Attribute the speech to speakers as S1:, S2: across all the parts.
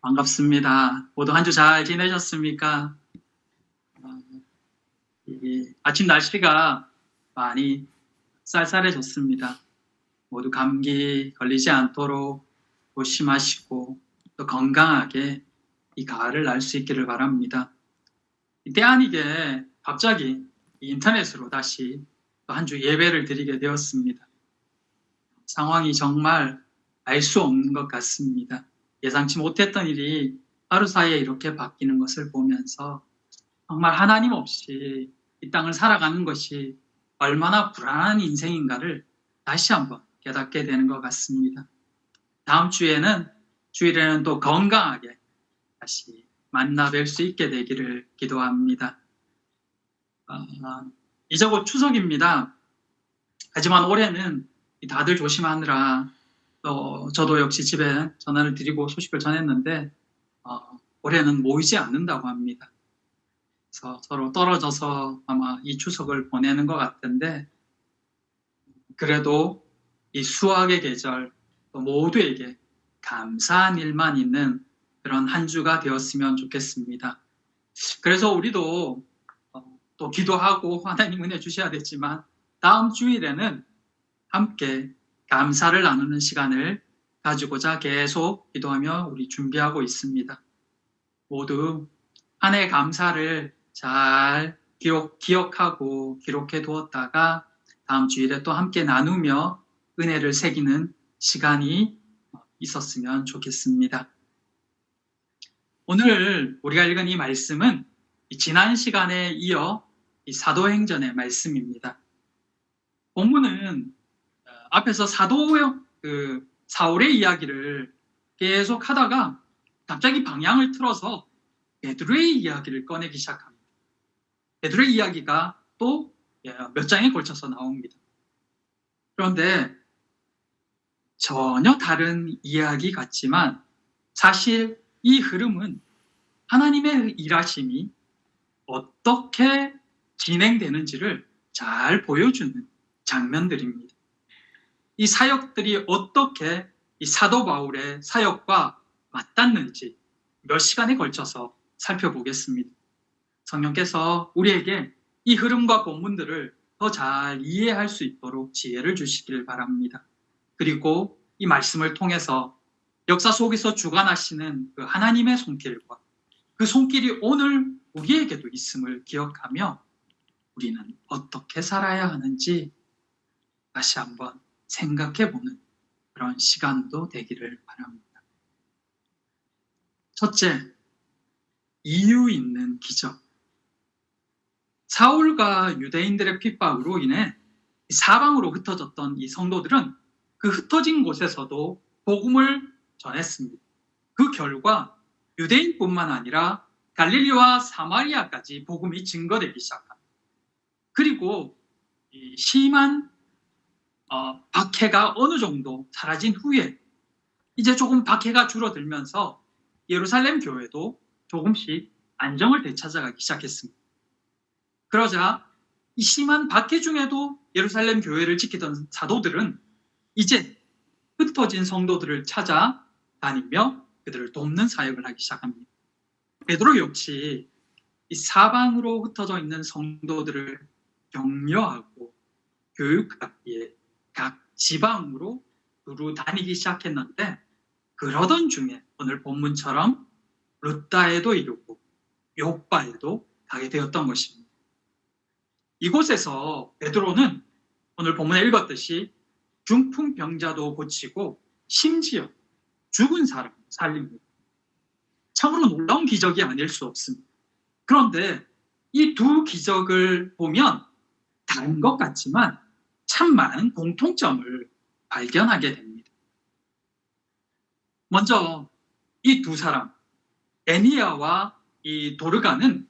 S1: 반갑습니다. 모두 한 주 잘 지내셨습니까? 어, 아침 날씨가 많이 쌀쌀해졌습니다. 모두 감기 걸리지 않도록 조심하시고 또 건강하게 이 가을을 날 수 있기를 바랍니다. 때 아니게 갑자기 인터넷으로 다시 또 한 주 예배를 드리게 되었습니다. 상황이 정말 알 수 없는 것 같습니다. 예상치 못했던 일이 하루 사이에 이렇게 바뀌는 것을 보면서 정말 하나님 없이 이 땅을 살아가는 것이 얼마나 불안한 인생인가를 다시 한번 깨닫게 되는 것 같습니다. 다음 주일에는 또 건강하게 다시 만나 뵐 수 있게 되기를 기도합니다. 이제 곧 추석입니다. 하지만 올해는 다들 조심하느라 또 저도 역시 집에 전화를 드리고 소식을 전했는데 올해는 모이지 않는다고 합니다. 그래서 서로 떨어져서 아마 이 추석을 보내는 것 같은데 그래도 이 수학의 계절 또 모두에게 감사한 일만 있는 그런 한 주가 되었으면 좋겠습니다. 그래서 우리도 또 기도하고 하나님 은혜 주셔야 되지만 다음 주일에는 함께 감사를 나누는 시간을 가지고자 계속 기도하며 우리 준비하고 있습니다. 모두 한 해 감사를 잘 기억하고 기록해 두었다가 다음 주일에 또 함께 나누며 은혜를 새기는 시간이 있었으면 좋겠습니다. 오늘 우리가 읽은 이 말씀은 지난 시간에 이어 이 사도행전의 말씀입니다. 본문은 앞에서 사울의 이야기를 계속 하다가 갑자기 방향을 틀어서 베드로의 이야기를 꺼내기 시작합니다. 베드로의 이야기가 또 몇 장에 걸쳐서 나옵니다. 그런데 전혀 다른 이야기 같지만 사실 이 흐름은 하나님의 일하심이 어떻게 진행되는지를 잘 보여주는 장면들입니다. 이 사역들이 어떻게 이 사도 바울의 사역과 맞닿는지 몇 시간에 걸쳐서 살펴보겠습니다. 성령께서 우리에게 이 흐름과 본문들을 더 잘 이해할 수 있도록 지혜를 주시길 바랍니다. 그리고 이 말씀을 통해서 역사 속에서 주관하시는 그 하나님의 손길과 그 손길이 오늘 우리에게도 있음을 기억하며 우리는 어떻게 살아야 하는지 다시 한번 생각해보는 그런 시간도 되기를 바랍니다. 첫째, 이유 있는 기적. 사울과 유대인들의 핍박으로 인해 사방으로 흩어졌던 이 성도들은 그 흩어진 곳에서도 복음을 전했습니다. 그 결과 유대인뿐만 아니라 갈릴리와 사마리아까지 복음이 증거되기 시작합니다. 그리고 이 심한 박해가 어느 정도 사라진 후에 이제 조금 박해가 줄어들면서 예루살렘 교회도 조금씩 안정을 되찾아가기 시작했습니다. 그러자 이 심한 박해 중에도 예루살렘 교회를 지키던 사도들은 이제 흩어진 성도들을 찾아다니며 그들을 돕는 사역을 하기 시작합니다. 베드로 역시 이 사방으로 흩어져 있는 성도들을 격려하고 교육하기 위해 각 지방으로 두루 다니기 시작했는데 그러던 중에 오늘 본문처럼 룻다에도 이르고 욥바에도 가게 되었던 것입니다. 이곳에서 베드로는 오늘 본문에 읽었듯이 중풍병자도 고치고 심지어 죽은 사람 살립니다. 참으로 놀라운 기적이 아닐 수 없습니다. 그런데 이 두 기적을 보면 다른 것 같지만 참 많은 공통점을 발견하게 됩니다. 먼저 이 두 사람, 에니야와 이 도르가는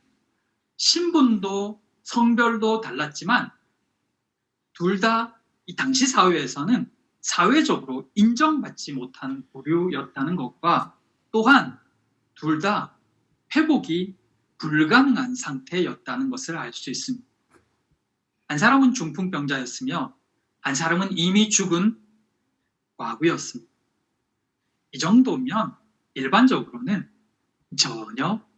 S1: 신분도 성별도 달랐지만 둘 다 이 당시 사회에서는 사회적으로 인정받지 못한 부류였다는 것과 또한 둘 다 회복이 불가능한 상태였다는 것을 알 수 있습니다. 한 사람은 중풍병자였으며 한 사람은 이미 죽은 과부였습니다. 이 정도면 일반적으로는 전혀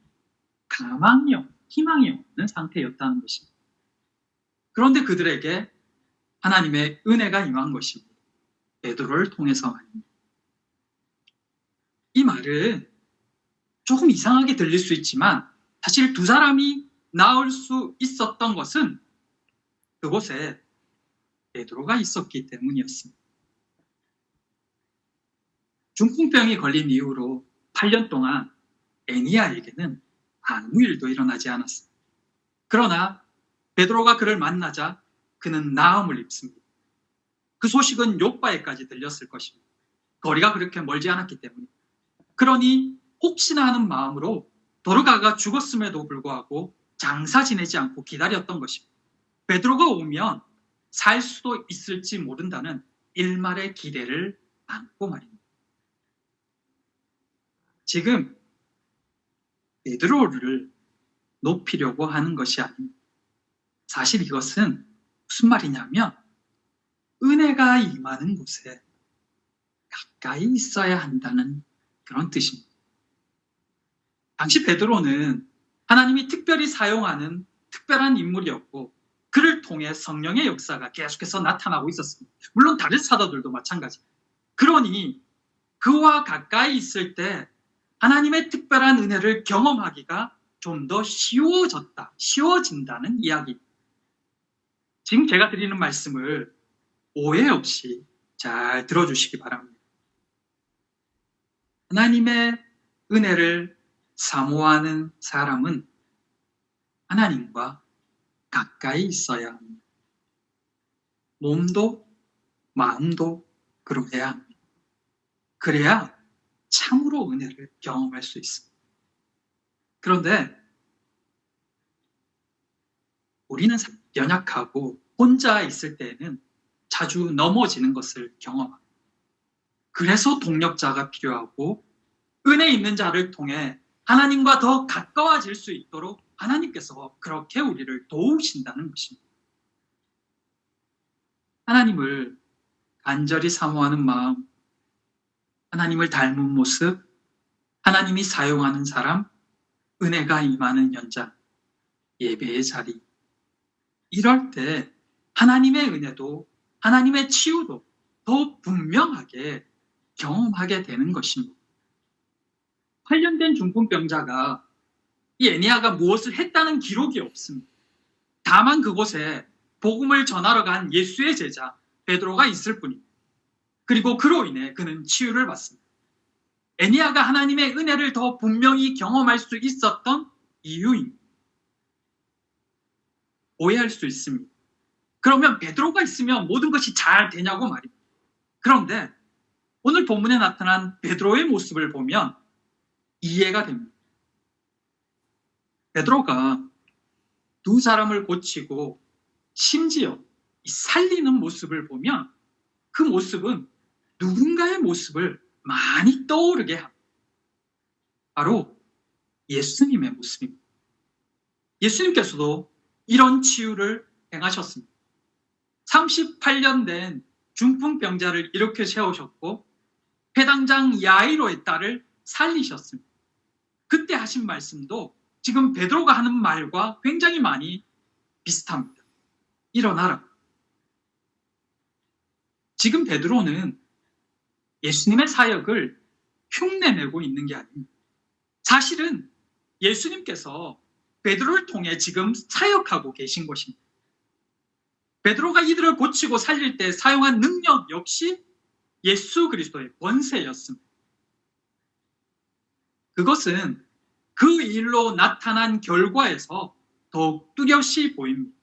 S1: 희망이 없는 상태였다는 것입니다. 그런데 그들에게 하나님의 은혜가 임한 것입니다. 베드로를 통해서 말입니다. 이 말은 조금 이상하게 들릴 수 있지만 사실 두 사람이 나올 수 있었던 것은 그곳에 베드로가 있었기 때문이었습니다. 중풍병이 걸린 이후로 8년 동안 애니아에게는 아무 일도 일어나지 않았습니다. 그러나 베드로가 그를 만나자 그는 나음을 입습니다. 그 소식은 욥바에까지 들렸을 것입니다. 거리가 그렇게 멀지 않았기 때문에. 그러니 혹시나 하는 마음으로 도르가가 죽었음에도 불구하고 장사 지내지 않고 기다렸던 것입니다. 베드로가 오면 살 수도 있을지 모른다는 일말의 기대를 안고 말입니다. 지금 베드로를 높이려고 하는 것이 아닙니다. 사실 이것은 무슨 말이냐면 은혜가 임하는 곳에 가까이 있어야 한다는 그런 뜻입니다. 당시 베드로는 하나님이 특별히 사용하는 특별한 인물이었고 그를 통해 성령의 역사가 계속해서 나타나고 있었습니다. 물론 다른 사도들도 마찬가지입니다. 그러니 그와 가까이 있을 때 하나님의 특별한 은혜를 경험하기가 좀 더 쉬워진다는 이야기입니다. 지금 제가 드리는 말씀을 오해 없이 잘 들어주시기 바랍니다. 하나님의 은혜를 사모하는 사람은 하나님과 가까이 있어야 합니다. 몸도 마음도 그러해야 합니다. 그래야 참으로 은혜를 경험할 수 있습니다. 그런데 우리는 연약하고 혼자 있을 때에는 자주 넘어지는 것을 경험합니다. 그래서 동력자가 필요하고 은혜 있는 자를 통해 하나님과 더 가까워질 수 있도록 하나님께서 그렇게 우리를 도우신다는 것입니다. 하나님을 간절히 사모하는 마음, 하나님을 닮은 모습, 하나님이 사용하는 사람, 은혜가 임하는 현장, 예배의 자리. 이럴 때 하나님의 은혜도 하나님의 치유도 더 분명하게 경험하게 되는 것입니다. 8년 된 중풍병자가 이 애니아가 무엇을 했다는 기록이 없습니다. 다만 그곳에 복음을 전하러 간 예수의 제자 베드로가 있을 뿐입니다. 그리고 그로 인해 그는 치유를 받습니다. 애니아가 하나님의 은혜를 더 분명히 경험할 수 있었던 이유입니다. 오해할 수 있습니다. 그러면 베드로가 있으면 모든 것이 잘 되냐고 말입니다. 그런데 오늘 본문에 나타난 베드로의 모습을 보면 이해가 됩니다. 베드로가 두 사람을 고치고 심지어 살리는 모습을 보면 그 모습은 누군가의 모습을 많이 떠오르게 합니다. 바로 예수님의 모습입니다. 예수님께서도 이런 치유를 행하셨습니다. 38년 된 중풍병자를 이렇게 세우셨고 회당장 야이로의 딸을 살리셨습니다. 그때 하신 말씀도 지금 베드로가 하는 말과 굉장히 많이 비슷합니다. 일어나라. 지금 베드로는 예수님의 사역을 흉내내고 있는 게 아닙니다. 사실은 예수님께서 베드로를 통해 지금 사역하고 계신 것입니다. 베드로가 이들을 고치고 살릴 때 사용한 능력 역시 예수 그리스도의 권세였습니다. 그것은 그 일로 나타난 결과에서 더욱 뚜렷이 보입니다.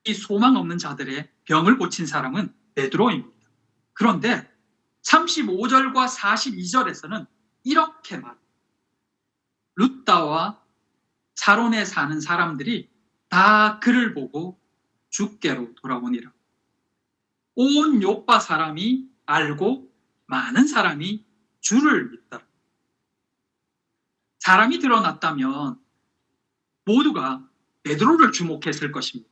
S1: 이 소망 없는 자들의 병을 고친 사람은 베드로입니다. 그런데 35절과 42절에서는 이렇게 말합니다. 룻다와 사론에 사는 사람들이 다 그를 보고 주께로 돌아오니라. 온 욥바 사람이 알고 많은 사람이 주를 믿더라. 사람이 드러났다면 모두가 베드로를 주목했을 것입니다.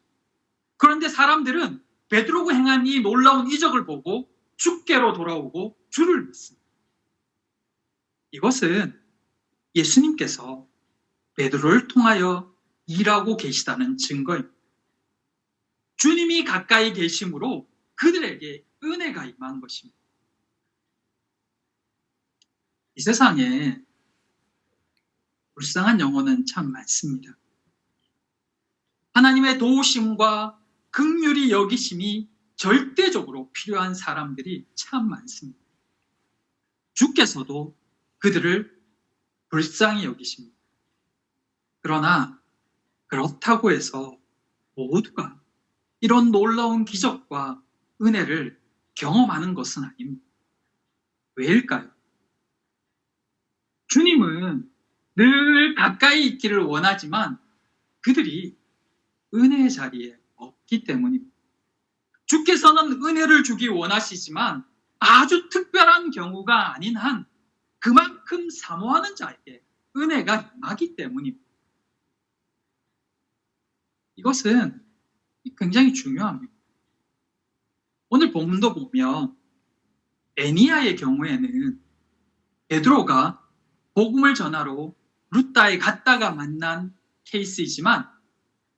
S1: 그런데 사람들은 베드로가 행한 이 놀라운 이적을 보고 주께로 돌아오고 주를 믿습니다. 이것은 예수님께서 베드로를 통하여 일하고 계시다는 증거입니다. 주님이 가까이 계심으로 그들에게 은혜가 임한 것입니다. 이 세상에 불쌍한 영혼은 참 많습니다. 하나님의 도우심과 긍휼히 여기심이 절대적으로 필요한 사람들이 참 많습니다. 주께서도 그들을 불쌍히 여기십니다. 그러나 그렇다고 해서 모두가 이런 놀라운 기적과 은혜를 경험하는 것은 아닙니다. 왜일까요? 주님은 늘 가까이 있기를 원하지만 그들이 은혜의 자리에 없기 때문입니다. 주께서는 은혜를 주기 원하시지만 아주 특별한 경우가 아닌 한 그만큼 사모하는 자에게 은혜가 임하기 때문입니다. 이것은 굉장히 중요합니다. 오늘 본문도 보면 에니야의 경우에는 베드로가 복음을 전하러 루다에 갔다가 만난 케이스이지만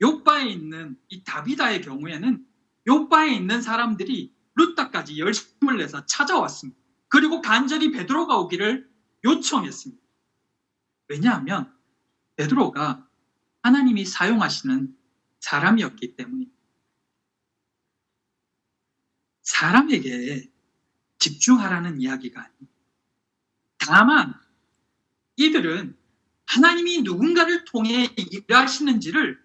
S1: 욥바에 있는 이 다비다의 경우에는 욥바에 있는 사람들이 루다까지 열심을 내서 찾아왔습니다. 그리고 간절히 베드로가 오기를 요청했습니다. 왜냐하면 베드로가 하나님이 사용하시는 사람이었기 때문입니다. 사람에게 집중하라는 이야기가 아닙니다. 다만 이들은 하나님이 누군가를 통해 일하시는지를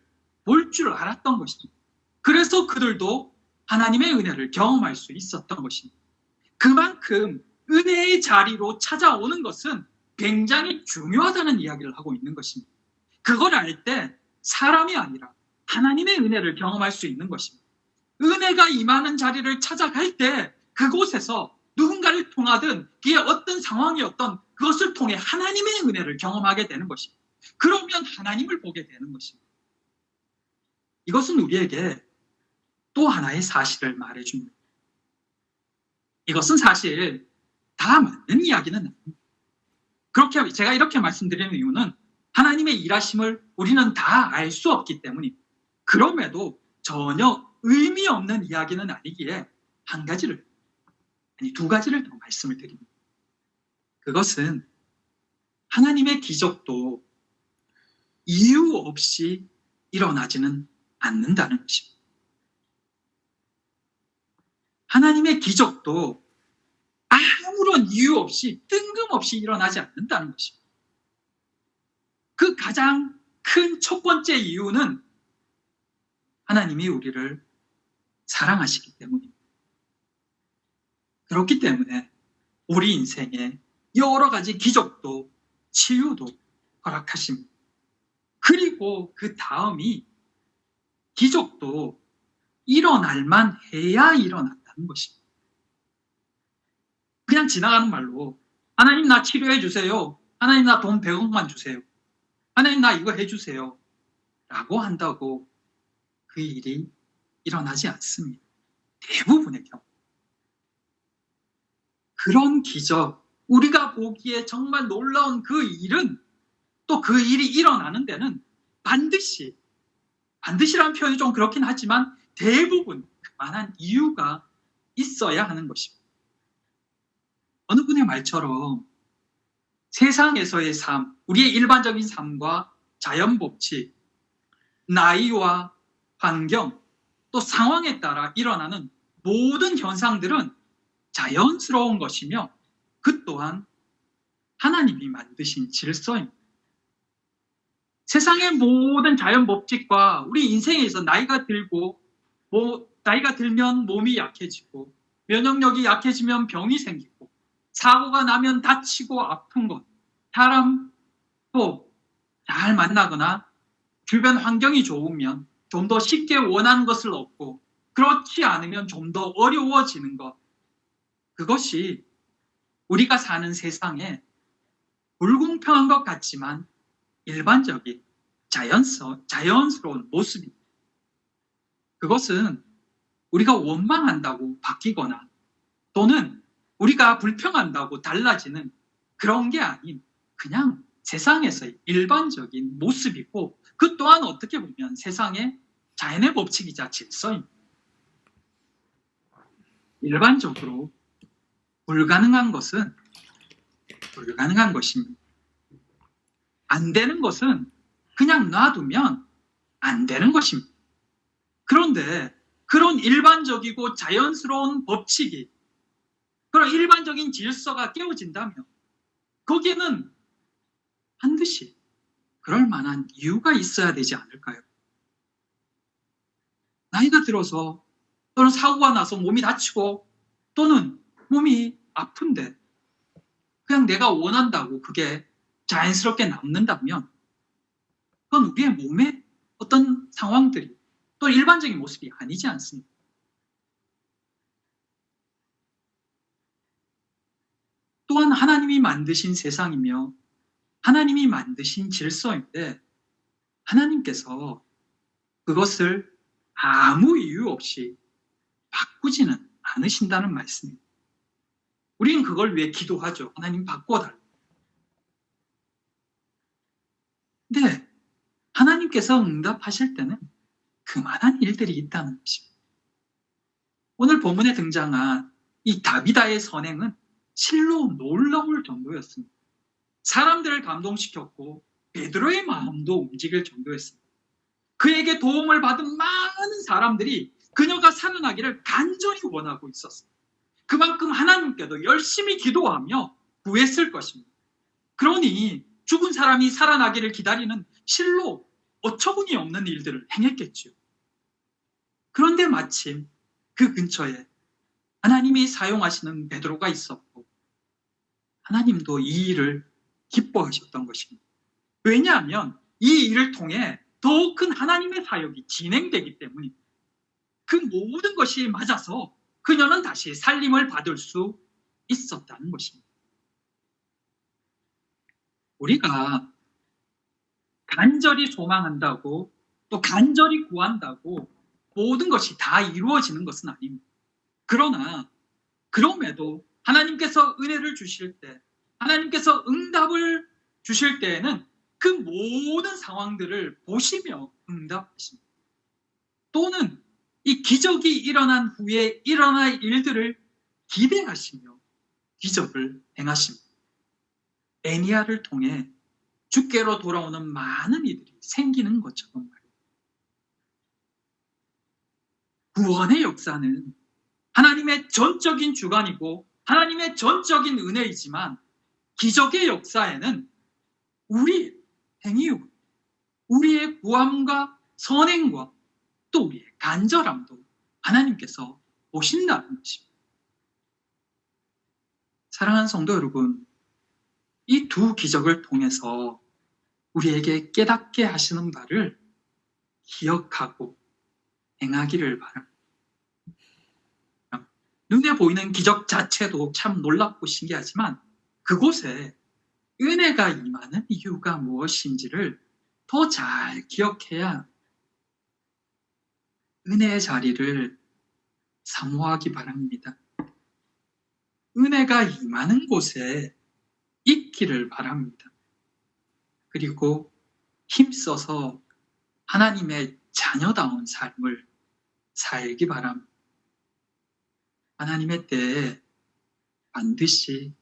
S1: 볼 줄 알았던 것입니다. 그래서 그들도 하나님의 은혜를 경험할 수 있었던 것입니다. 그만큼 은혜의 자리로 찾아오는 것은 굉장히 중요하다는 이야기를 하고 있는 것입니다. 그걸 알 때 사람이 아니라 하나님의 은혜를 경험할 수 있는 것입니다. 은혜가 임하는 자리를 찾아갈 때 그곳에서 누군가를 통하든 그게 어떤 상황이었던 그것을 통해 하나님의 은혜를 경험하게 되는 것입니다. 그러면 하나님을 보게 되는 것입니다. 이것은 우리에게 또 하나의 사실을 말해줍니다. 이것은 사실 다 맞는 이야기는 아닙니다. 그렇게 제가 이렇게 말씀드리는 이유는 하나님의 일하심을 우리는 다 알 수 없기 때문입니다. 그럼에도 전혀 의미 없는 이야기는 아니기에 두 가지를 더 말씀을 드립니다. 그것은 하나님의 기적도 이유 없이 일어나지는 않는다는 것입니다. 하나님의 기적도 아무런 이유 없이 뜬금없이 일어나지 않는다는 것입니다. 그 가장 큰 첫 번째 이유는 하나님이 우리를 사랑하시기 때문입니다. 그렇기 때문에 우리 인생에 여러 가지 기적도 치유도 허락하십니다. 그리고 그 다음이 기적도 일어날만 해야 일어난다는 것입니다. 그냥 지나가는 말로 하나님 나 치료해 주세요. 하나님 나 돈 100억만 주세요. 하나님 나 이거 해주세요. 라고 한다고 그 일이 일어나지 않습니다. 대부분의 경우. 그런 기적, 우리가 보기에 정말 놀라운 그 일은 또 그 일이 일어나는 데는 반드시라는 표현이 좀 그렇긴 하지만 대부분 그만한 이유가 있어야 하는 것입니다. 어느 분의 말처럼 세상에서의 삶, 우리의 일반적인 삶과 자연 법칙, 나이와 환경, 또 상황에 따라 일어나는 모든 현상들은 자연스러운 것이며 그 또한 하나님이 만드신 질서입니다. 세상의 모든 자연 법칙과 우리 인생에 있어 나이가 들면 몸이 약해지고 면역력이 약해지면 병이 생기고 사고가 나면 다치고 아픈 것, 사람 또 잘 만나거나 주변 환경이 좋으면 좀 더 쉽게 원하는 것을 얻고 그렇지 않으면 좀 더 어려워지는 것, 그것이 우리가 사는 세상에 불공평한 것 같지만 일반적인 자연스러운 모습입니다. 그것은 우리가 원망한다고 바뀌거나 또는 우리가 불평한다고 달라지는 그런 게 아닌 그냥 세상에서의 일반적인 모습이고, 그 또한 어떻게 보면 세상의 자연의 법칙이자 질서입니다. 일반적으로 불가능한 것은 불가능한 것입니다. 안 되는 것은 그냥 놔두면 안 되는 것입니다. 그런데 그런 일반적이고 자연스러운 법칙이, 그런 일반적인 질서가 깨어진다면 거기에는 반드시 그럴 만한 이유가 있어야 되지 않을까요? 나이가 들어서 또는 사고가 나서 몸이 다치고 또는 몸이 아픈데 그냥 내가 원한다고 그게 자연스럽게 남는다면 그건 우리의 몸의 어떤 상황들이 또 일반적인 모습이 아니지 않습니까? 또한 하나님이 만드신 세상이며 하나님이 만드신 질서인데 하나님께서 그것을 아무 이유 없이 바꾸지는 않으신다는 말씀입니다. 우리는 그걸 위해 기도하죠. 하나님 바꿔달라고. 근데 하나님께서 응답하실 때는 그만한 일들이 있다는 것입니다. 오늘 본문에 등장한 이 다비다의 선행은 실로 놀라울 정도였습니다. 사람들을 감동시켰고 베드로의 마음도 움직일 정도였습니다. 그에게 도움을 받은 많은 사람들이 그녀가 살아나기를 간절히 원하고 있었습니다. 그만큼 하나님께도 열심히 기도하며 구했을 것입니다. 그러니 죽은 사람이 살아나기를 기다리는 실로 어처구니 없는 일들을 행했겠지요. 그런데 마침 그 근처에 하나님이 사용하시는 베드로가 있었고 하나님도 이 일을 기뻐하셨던 것입니다. 왜냐하면 이 일을 통해 더 큰 하나님의 사역이 진행되기 때문입니다. 그 모든 것이 맞아서 그녀는 다시 살림을 받을 수 있었다는 것입니다. 우리가 간절히 소망한다고 또 간절히 구한다고 모든 것이 다 이루어지는 것은 아닙니다. 그러나 그럼에도 하나님께서 은혜를 주실 때, 하나님께서 응답을 주실 때에는 그 모든 상황들을 보시며 응답하십니다. 또는 이 기적이 일어난 후에 일어날 일들을 기대하시며 기적을 행하십니다. 애니야를 통해 주께로 돌아오는 많은 이들이 생기는 것처럼 말입니다. 구원의 역사는 하나님의 전적인 주관이고 하나님의 전적인 은혜이지만 기적의 역사에는 우리 행위, 우리의 구함과 선행과 또 우리의 간절함도 하나님께서 보신다는 것입니다. 사랑하는 성도 여러분, 이 두 기적을 통해서 우리에게 깨닫게 하시는 바를 기억하고 행하기를 바랍니다. 눈에 보이는 기적 자체도 참 놀랍고 신기하지만 그곳에 은혜가 임하는 이유가 무엇인지를 더 잘 기억해야 은혜의 자리를 사모하기 바랍니다. 은혜가 임하는 곳에 있기를 바랍니다. 그리고 힘써서 하나님의 자녀다운 삶을 살기 바랍니다. 하나님의 때에 반드시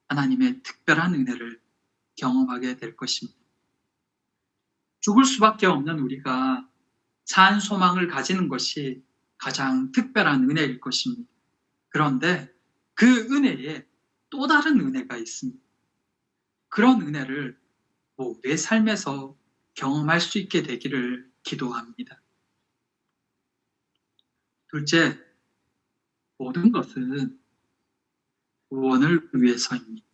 S1: 하나님의 특별한 은혜를 경험하게 될 것입니다. 죽을 수밖에 없는 우리가 산 소망을 가지는 것이 가장 특별한 은혜일 것입니다. 그런데 그 은혜에 또 다른 은혜가 있습니다. 그런 은혜를 우리의 삶에서 경험할 수 있게 되기를 기도합니다. 둘째, 모든 것은 구원을 위해서입니다.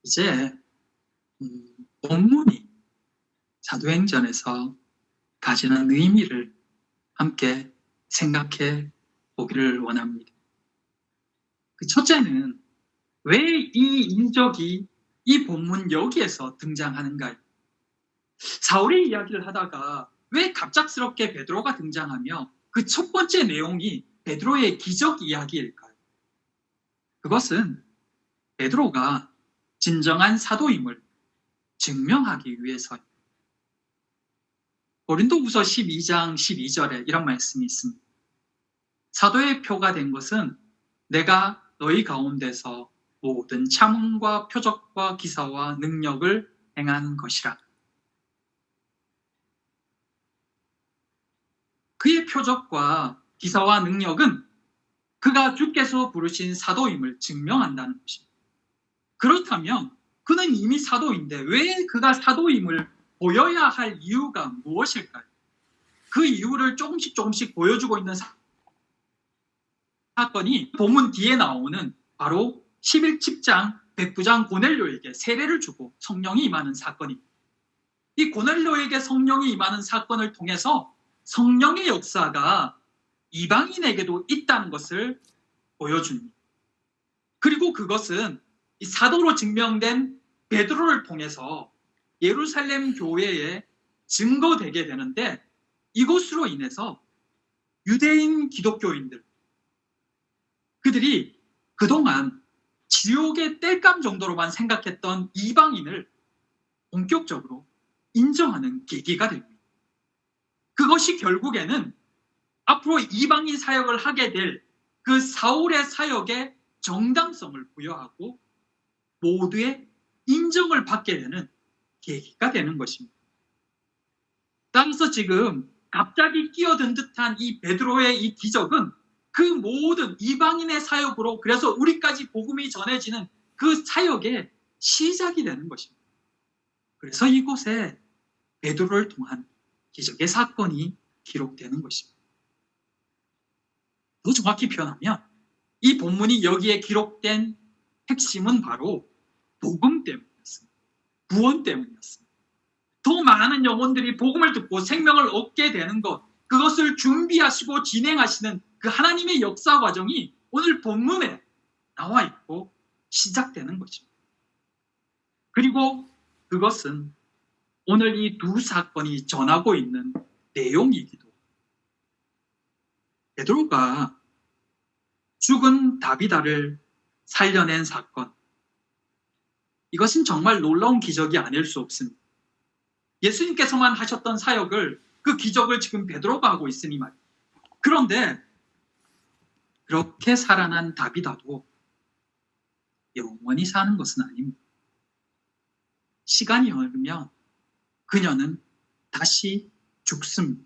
S1: 이제 본문이 사도행전에서 가지는 의미를 함께 생각해 보기를 원합니다. 그 첫째는 왜 이 인적이 이 본문 여기에서 등장하는가요? 사울이 이야기를 하다가 왜 갑작스럽게 베드로가 등장하며 그 첫 번째 내용이 베드로의 기적 이야기일까요? 그것은 베드로가 진정한 사도임을 증명하기 위해서입니다. 고린도후서 12장 12절에 이런 말씀이 있습니다. 사도의 표가 된 것은 내가 너희 가운데서 모든 참음과 표적과 기사와 능력을 행한 것이라. 그의 표적과 기사와 능력은 그가 주께서 부르신 사도임을 증명한다는 것입니다. 그렇다면 그는 이미 사도인데 왜 그가 사도임을 보여야 할 이유가 무엇일까요? 그 이유를 조금씩 보여주고 있는 사건이 본문 뒤에 나오는 바로 11장 백부장 고넬료에게 세례를 주고 성령이 임하는 사건입니다. 이 고넬료에게 성령이 임하는 사건을 통해서 성령의 역사가 이방인에게도 있다는 것을 보여줍니다. 그리고 그것은 이 사도로 증명된 베드로를 통해서 예루살렘 교회에 증거되게 되는데, 이것으로 인해서 유대인 기독교인들, 그들이 그동안 지옥의 땔감 정도로만 생각했던 이방인을 본격적으로 인정하는 계기가 됩니다. 그것이 결국에는 앞으로 이방인 사역을 하게 될 그 사울의 사역에 정당성을 부여하고 모두의 인정을 받게 되는 계기가 되는 것입니다. 따라서 지금 갑자기 끼어든 듯한 이 베드로의 이 기적은 그 모든 이방인의 사역으로, 그래서 우리까지 복음이 전해지는 그 사역의 시작이 되는 것입니다. 그래서 이곳에 베드로를 통한 기적의 사건이 기록되는 것입니다. 더 정확히 표현하면 이 본문이 여기에 기록된 핵심은 바로 복음 때문이었습니다. 구원 때문이었습니다. 더 많은 영혼들이 복음을 듣고 생명을 얻게 되는 것, 그것을 준비하시고 진행하시는 그 하나님의 역사 과정이 오늘 본문에 나와 있고 시작되는 것입니다. 그리고 그것은 오늘 이 두 사건이 전하고 있는 내용이기도 합니다. 베드로가 죽은 다비다를 살려낸 사건, 이것은 정말 놀라운 기적이 아닐 수 없습니다. 예수님께서만 하셨던 사역을, 그 기적을 지금 베드로가 하고 있으니 말이에요. 그런데 그렇게 살아난 다비다도 영원히 사는 것은 아닙니다. 시간이 흐르면 그녀는 다시 죽습니다.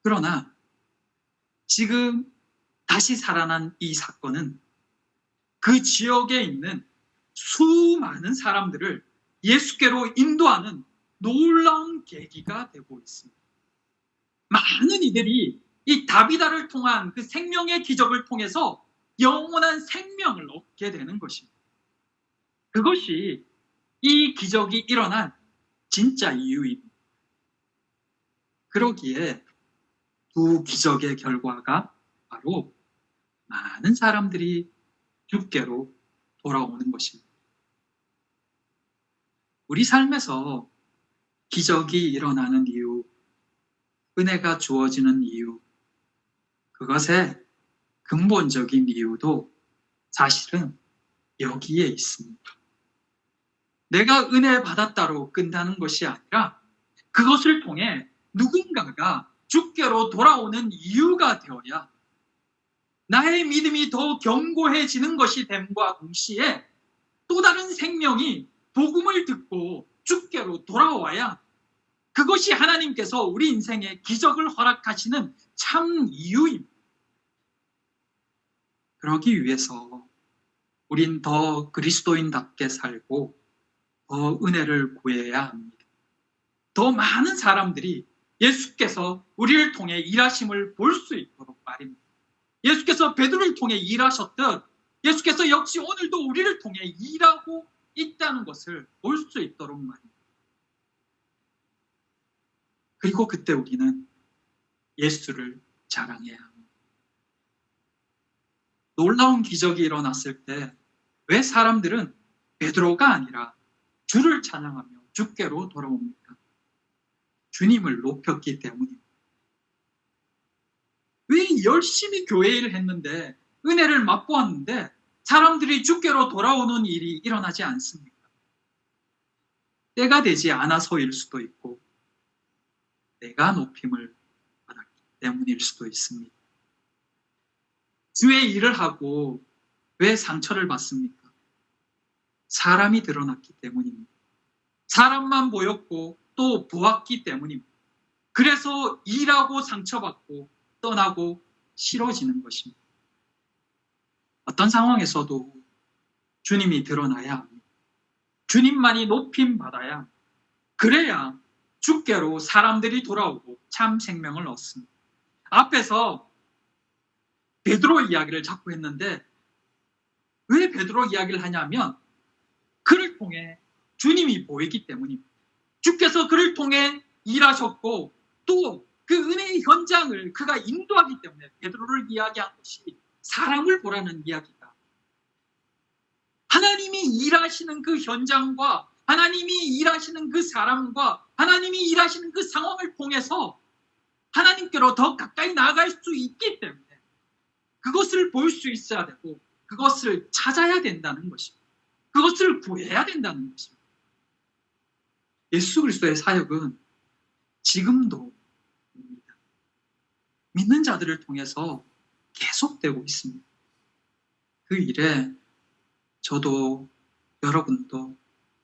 S1: 그러나 지금 다시 살아난 이 사건은 그 지역에 있는 수많은 사람들을 예수께로 인도하는 놀라운 계기가 되고 있습니다. 많은 이들이 이 다비다를 통한 그 생명의 기적을 통해서 영원한 생명을 얻게 되는 것입니다. 그것이 이 기적이 일어난 진짜 이유입니다. 그러기에 두 기적의 결과가 바로 많은 사람들이 주께로 돌아오는 것입니다. 우리 삶에서 기적이 일어나는 이유, 은혜가 주어지는 이유, 그것의 근본적인 이유도 사실은 여기에 있습니다. 내가 은혜 받았다로 끝나는 것이 아니라 그것을 통해 누군가가 주께로 돌아오는 이유가 되어야 나의 믿음이 더 견고해지는 것이 됨과 동시에 또 다른 생명이 복음을 듣고 주께로 돌아와야 그것이 하나님께서 우리 인생에 기적을 허락하시는 참 이유입니다. 그러기 위해서 우린 더 그리스도인답게 살고 더 은혜를 구해야 합니다. 더 많은 사람들이 예수께서 우리를 통해 일하심을 볼 수 있도록 말입니다. 예수께서 베드로를 통해 일하셨듯 예수께서 역시 오늘도 우리를 통해 일하고 있다는 것을 볼 수 있도록 말입니다. 그리고 그때 우리는 예수를 자랑해야 합니다. 놀라운 기적이 일어났을 때 왜 사람들은 베드로가 아니라 주를 찬양하며 주께로 돌아옵니까? 주님을 높였기 때문입니다. 왜 열심히 교회 일을 했는데 은혜를 맛보았는데 사람들이 주께로 돌아오는 일이 일어나지 않습니까? 때가 되지 않아서일 수도 있고 내가 높임을 받았기 때문일 수도 있습니다. 주의 일을 하고 왜 상처를 받습니까? 사람이 드러났기 때문입니다. 사람만 보였고 또 보았기 때문입니다. 그래서 일하고 상처받고 떠나고 싫어지는 것입니다. 어떤 상황에서도 주님이 드러나야 합니다. 주님만이 높임 받아야 합니다. 그래야 주께로 사람들이 돌아오고 참 생명을 얻습니다. 앞에서 베드로 이야기를 자꾸 했는데 왜 베드로 이야기를 하냐면 그를 통해 주님이 보이기 때문입니다. 주께서 그를 통해 일하셨고 또 그 은혜의 현장을 그가 인도하기 때문에 베드로를 이야기한 것이 사람을 보라는 이야기다. 하나님이 일하시는 그 현장과 하나님이 일하시는 그 사람과 하나님이 일하시는 그 상황을 통해서 하나님께로 더 가까이 나아갈 수 있기 때문에 그것을 볼 수 있어야 되고 그것을 찾아야 된다는 것입니다. 그것을 구해야 된다는 것입니다. 예수 그리스도의 사역은 지금도 믿는 자들을 통해서 계속되고 있습니다. 그 일에 저도 여러분도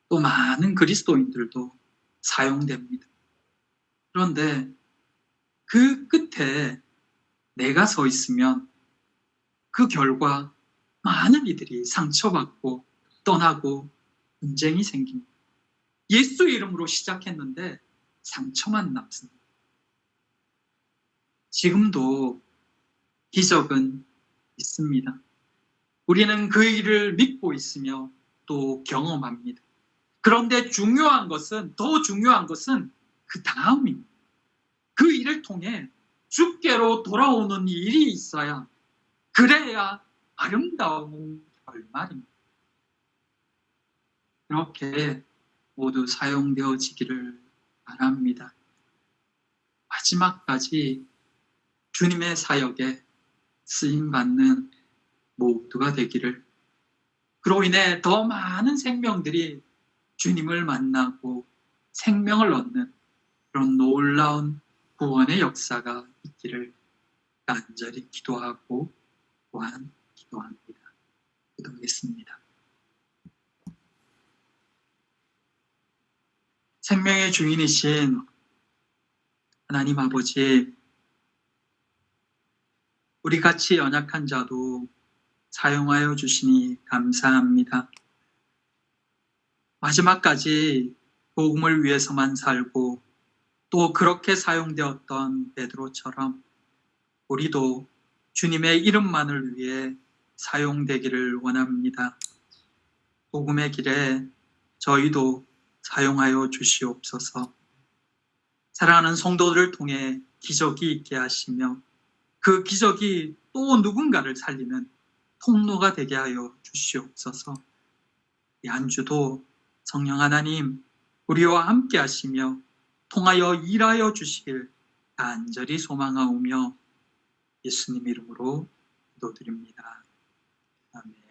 S1: 또 많은 그리스도인들도 사용됩니다. 그런데 그 끝에 내가 서 있으면 그 결과 많은 이들이 상처받고 떠나고 분쟁이 생깁니다. 예수 이름으로 시작했는데 상처만 남습니다. 지금도 기적은 있습니다. 우리는 그 일을 믿고 있으며 또 경험합니다. 그런데 더 중요한 것은 그 다음입니다. 그 일을 통해 주께로 돌아오는 일이 있어야 그래야 아름다운 결말입니다. 그렇게 모두 사용되어지기를 바랍니다. 마지막까지 주님의 사역에 쓰임받는 모두가 되기를, 그로 인해 더 많은 생명들이 주님을 만나고 생명을 얻는 그런 놀라운 구원의 역사가 있기를 간절히 기도하고 또한 기도합니다. 기도하겠습니다. 생명의 주인이신 하나님 아버지, 우리 같이 연약한 자도 사용하여 주시니 감사합니다. 마지막까지 복음을 위해서만 살고 또 그렇게 사용되었던 베드로처럼 우리도 주님의 이름만을 위해 사용되기를 원합니다. 복음의 길에 저희도 사용하여 주시옵소서. 사랑하는 성도들을 통해 기적이 있게 하시며 그 기적이 또 누군가를 살리는 통로가 되게 하여 주시옵소서. 이 한 주도 성령 하나님 우리와 함께 하시며 통하여 일하여 주시길 간절히 소망하오며 예수님 이름으로 기도드립니다. 아멘.